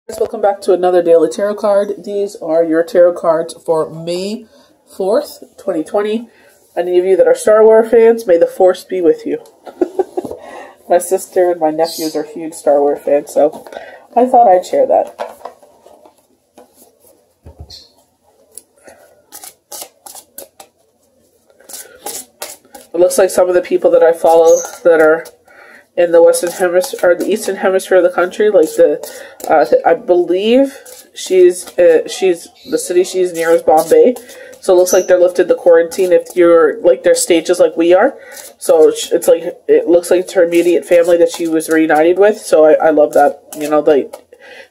Welcome back to another daily tarot card. These are your tarot cards for May 4th, 2020. Any of you that are Star Wars fans, may the Force be with you. My sister and my nephews are huge Star Wars fans, so I thought I'd share that. It looks like some of the people that I follow that are in the Western Hemisphere, or the Eastern Hemisphere of the country, like I believe she's the city she's near is Bombay, so it looks like they're lifted the quarantine if you're like their stages like we are. So it's like it looks like it's her immediate family that she was reunited with. So I love that, you know, like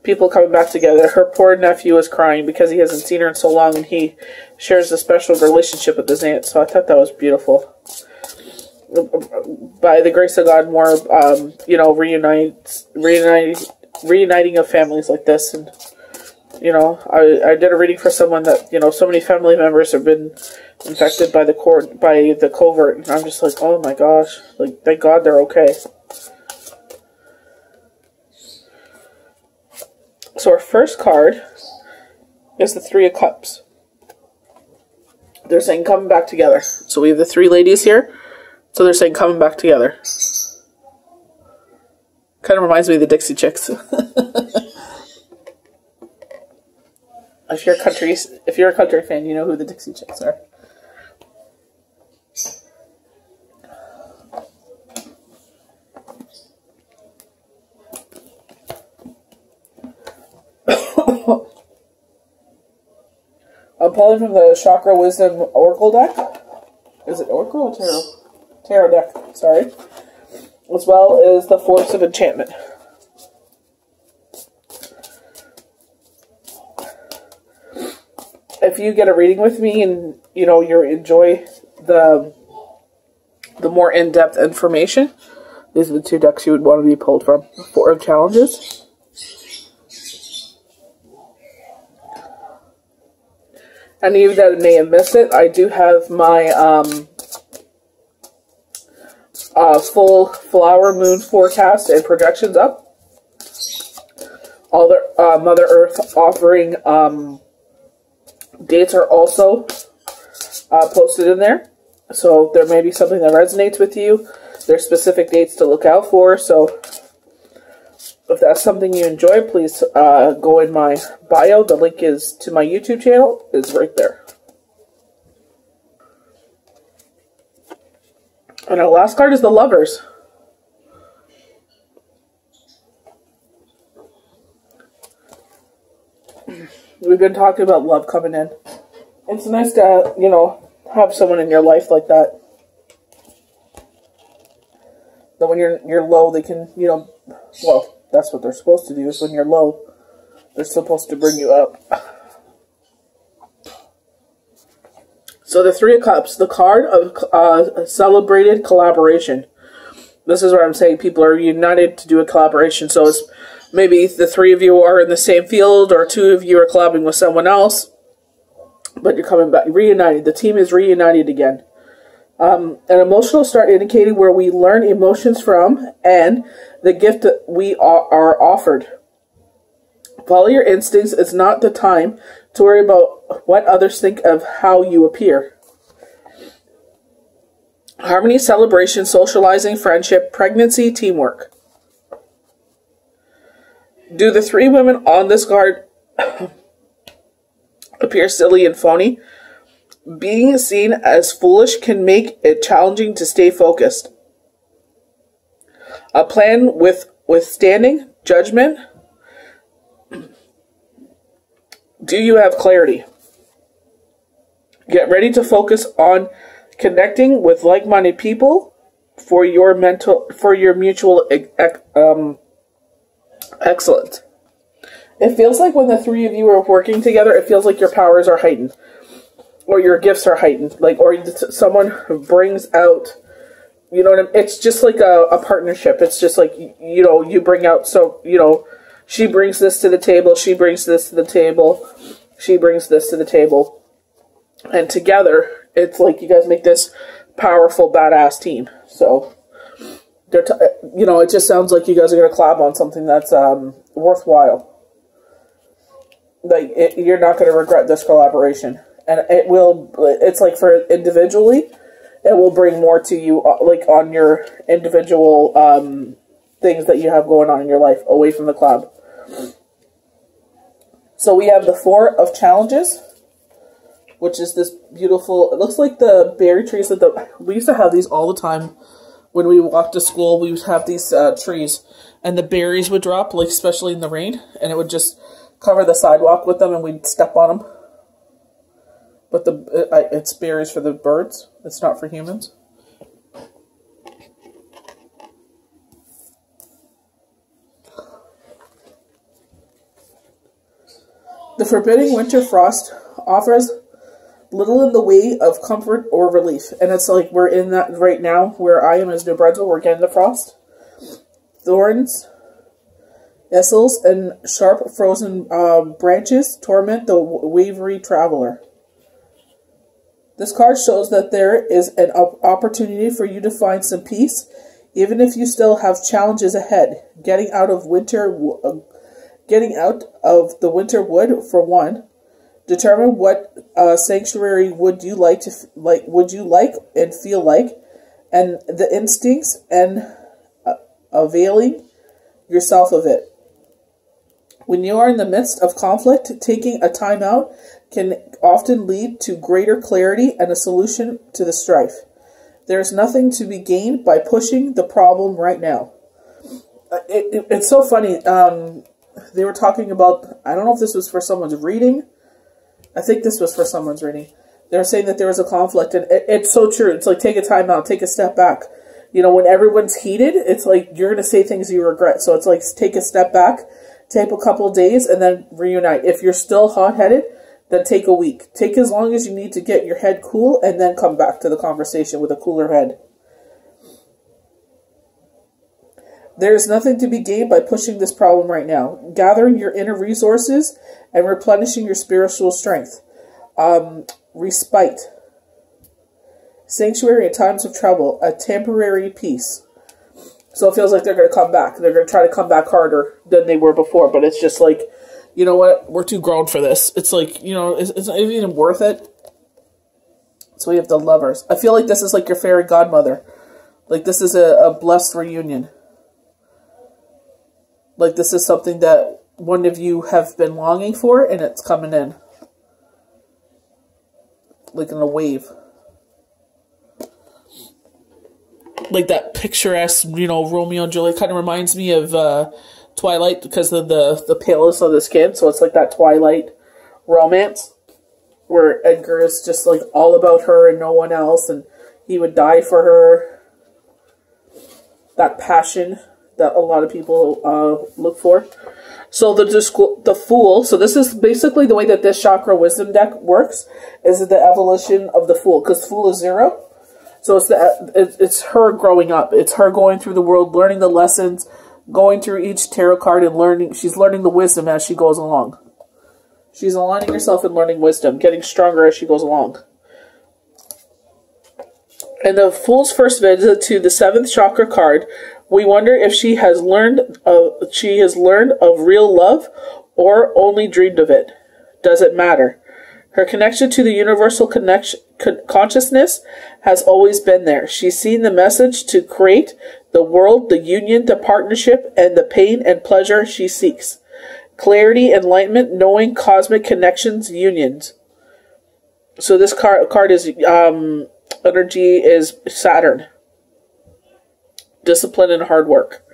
people coming back together. Her poor nephew is crying because he hasn't seen her in so long, and he shares a special relationship with his aunt. So I thought that was beautiful. By the grace of God, more, you know, reuniting of families like this. And, you know, I did a reading for someone that, you know, so many family members have been infected by the covert. And I'm just like, oh my gosh, like, thank God they're okay. So our first card is the Three of Cups. They're saying coming back together. So we have the three ladies here. So they're saying coming back together. Kind of reminds me of the Dixie Chicks. If you're a country fan, you know who the Dixie Chicks are. I'm pulling from the Chakra Wisdom Oracle deck. Is it Oracle or Tarot? Tarot deck, sorry. As well as the Force of Enchantment. If you get a reading with me and, you know, you enjoy the more in-depth information, these are the two decks you would want to be pulled from. Four of Challenges. Any of you that may have missed it, I do have my full flower moon forecast and projections up. All the Mother Earth offering dates are also posted in there. So there may be something that resonates with you. There's specific dates to look out for. So if that's something you enjoy, please go in my bio. The link is to my YouTube channel is right there. And our last card is the Lovers. We've been talking about love coming in. It's nice to, you know, have someone in your life like that. That when you're low, they can, you know, well, that's what they're supposed to do, is when you're low, they're supposed to bring you up. So the Three of Cups, the card of celebrated collaboration. This is where I'm saying people are united to do a collaboration. So it's maybe the three of you are in the same field, or two of you are collabing with someone else, but you're coming back, reunited. The team is reunited again. An emotional start indicating where we learn emotions from and the gift that we are offered. Follow your instincts. It's not the time to worry about what others think of how you appear. Harmony, celebration, socializing, friendship, pregnancy, teamwork. Do the three women on this card appear silly and phony? Being seen as foolish can make it challenging to stay focused. A plan with withstanding judgment. Do you have clarity? Get ready to focus on connecting with like-minded people for your mutual excellence. It feels like when the three of you are working together, it feels like your powers are heightened, or your gifts are heightened, like, or someone brings out, you know what I mean? It's just like a partnership. It's just like, you know, you bring out, so, you know, she brings this to the table, she brings this to the table, she brings this to the table. And together, it's like you guys make this powerful, badass team. So, you know, it just sounds like you guys are going to collab on something that's worthwhile. like, you're not going to regret this collaboration. And it's like for individually, it will bring more to you, like on your individual things that you have going on in your life away from the collab. So we have the 4 of challenges, which is this beautiful, it looks like the berry trees that we used to have these all the time when we walked to school. We would have these trees, and the berries would drop, like especially in the rain, and it would just cover the sidewalk with them, and we'd step on them. But it's berries for the birds. It's not for humans. The forbidding winter frost offers little in the way of comfort or relief. And it's like we're in that right now where I am as New Brunswick. We're getting the frost. Thorns, thistles, and sharp frozen branches torment the wavery traveler. This card shows that there is an opportunity for you to find some peace, even if you still have challenges ahead. Getting out of the winter for one. Determine what sanctuary would you like and feel like, and the instincts and availing yourself of it. When you are in the midst of conflict, taking a time out can often lead to greater clarity and a solution to the strife. There is nothing to be gained by pushing the problem right now. It's so funny. They were talking about, I don't know if this was for someone's reading. I think this was for someone's reading. They were saying that there was a conflict, and it's so true. It's like, take a time out, take a step back. You know, when everyone's heated, it's like you're going to say things you regret. So it's like, take a step back, take a couple of days, and then reunite. If you're still hot-headed, then take a week. Take as long as you need to get your head cool, and then come back to the conversation with a cooler head. There is nothing to be gained by pushing this problem right now. Gathering your inner resources and replenishing your spiritual strength. Respite. Sanctuary in times of trouble. A temporary peace. So it feels like they're going to come back. They're going to try to come back harder than they were before. But it's just like, you know what? We're too grown for this. It's like, you know, it's not even worth it. So we have the Lovers. I feel like this is like your fairy godmother. Like this is a blessed reunion. Like this is something that one of you have been longing for, and it's coming in. Like in a wave. Like that picturesque, you know, Romeo and Juliet kind of reminds me of Twilight because of the paleness of the skin. So it's like that Twilight romance where Edgar is just like all about her and no one else, and he would die for her. That passion that a lot of people look for. So the Fool, so this is basically the way that this chakra wisdom deck works, is the evolution of the Fool, because Fool is 0. So it's her growing up. It's her going through the world, learning the lessons, going through each tarot card and she's learning the wisdom as she goes along. She's aligning herself and learning wisdom, getting stronger as she goes along. And the Fool's first visit to the 7th chakra card, we wonder if she has learned of real love or only dreamed of it. Does it matter? Her connection to the universal consciousness has always been there. She's seen the message to create the world, the union, the partnership, and the pain and pleasure she seeks. Clarity, enlightenment, knowing, cosmic connections, unions. So this card is energy is Saturn. Discipline and hard work.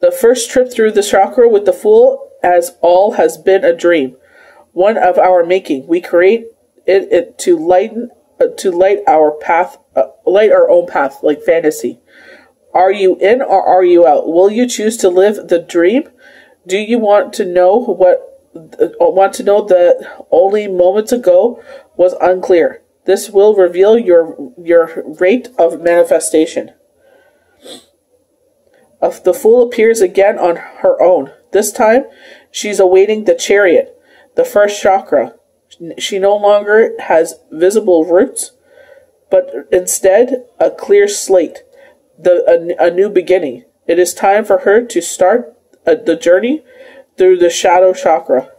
The first trip through the chakra with the Fool, as all has been a dream, one of our making. We create it to light our path, light our own path, like fantasy. Are you in or are you out? Will you choose to live the dream? Do you want to know that only moments ago was unclear? This will reveal your rate of manifestation. The Fool appears again on her own. This time, she's awaiting the Chariot, the first chakra. She no longer has visible roots, but instead a clear slate, a new beginning. It is time for her to start the journey through the shadow chakra.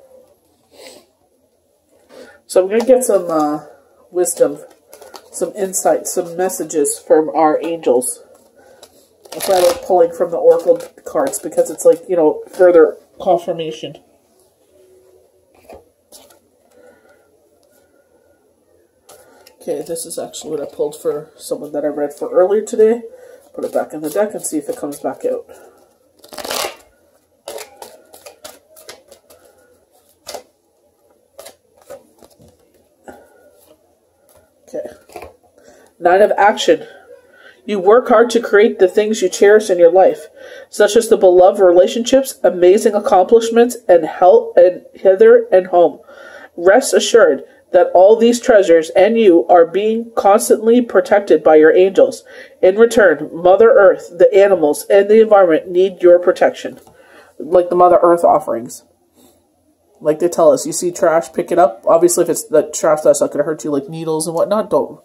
So I'm going to get some wisdom, some insight, some messages from our angels. That's why I like pulling from the oracle cards, because it's like, you know, further confirmation. Okay, this is actually what I pulled for someone that I read for earlier today. Put it back in the deck and see if it comes back out. Okay. 9 of Action. You work hard to create the things you cherish in your life, such as the beloved relationships, amazing accomplishments, and health, and hither and home. Rest assured that all these treasures and you are being constantly protected by your angels. In return, Mother Earth, the animals, and the environment need your protection. Like the Mother Earth offerings. Like they tell us, you see trash, pick it up. Obviously, if it's the trash that's not going to hurt you, like needles and whatnot, don't.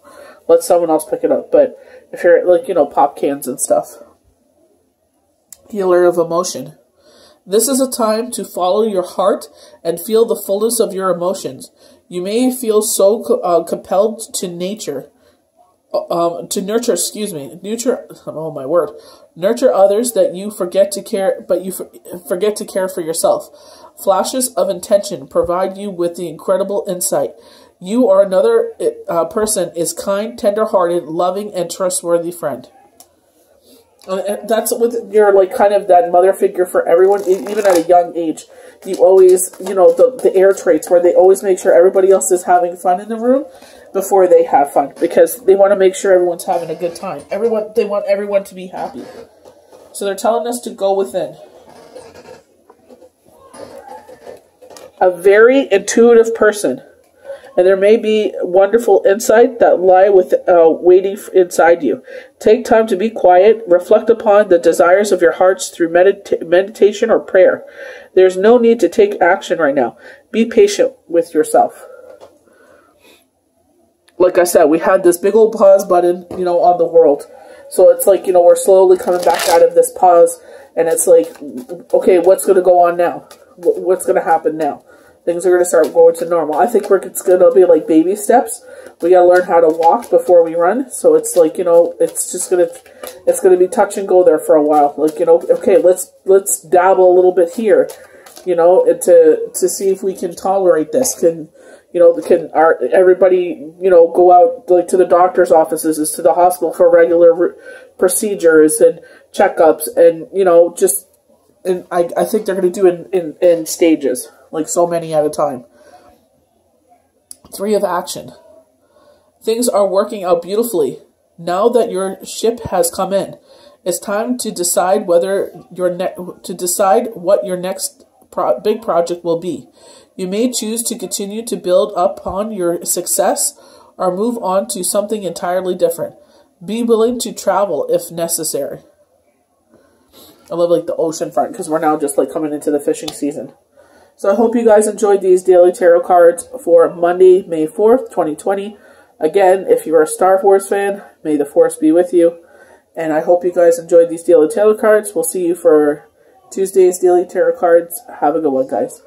Let someone else pick it up. But if you're, like, you know, pop cans and stuff. Healer of emotion. This is a time to follow your heart and feel the fullness of your emotions. You may feel so compelled to nurture, oh my word, nurture others that you forget to care, but you forget to care for yourself. Flashes of intention provide you with the incredible insight. You or another person is kind, tender-hearted, loving, and trustworthy friend. That's with you're like kind of that mother figure for everyone, even at a young age. You always, you know, the air traits where they always make sure everybody else is having fun in the room before they have fun, because they want to make sure everyone's having a good time. They want everyone to be happy. So they're telling us to go within. A very intuitive person. And there may be wonderful insight that lie waiting inside you. Take time to be quiet. Reflect upon the desires of your hearts through meditation or prayer. There's no need to take action right now. Be patient with yourself. Like I said, we had this big old pause button, you know, on the world. So it's like, you know, we're slowly coming back out of this pause. And it's like, okay, what's going to go on now? What's going to happen now? Things are going to start going to normal. I think it's going to be like baby steps. We got to learn how to walk before we run. So it's like, you know, it's going to be touch and go there for a while. Like, you know, okay, let's dabble a little bit here, you know, to see if we can tolerate this. Can everybody, you know, go out like to the doctor's offices, to the hospital for regular procedures and checkups, and, you know, just, and I think they're going to do it in stages. Like so many at a time. 3 of Action. Things are working out beautifully. Now that your ship has come in, it's time to decide what your next big project will be. You may choose to continue to build upon your success or move on to something entirely different. Be willing to travel if necessary. I love like the ocean front, because we're now just like coming into the fishing season. So I hope you guys enjoyed these daily tarot cards for Monday, May 4th, 2020. Again, if you're a Star Wars fan, may the Force be with you. And I hope you guys enjoyed these daily tarot cards. We'll see you for Tuesday's daily tarot cards. Have a good one, guys.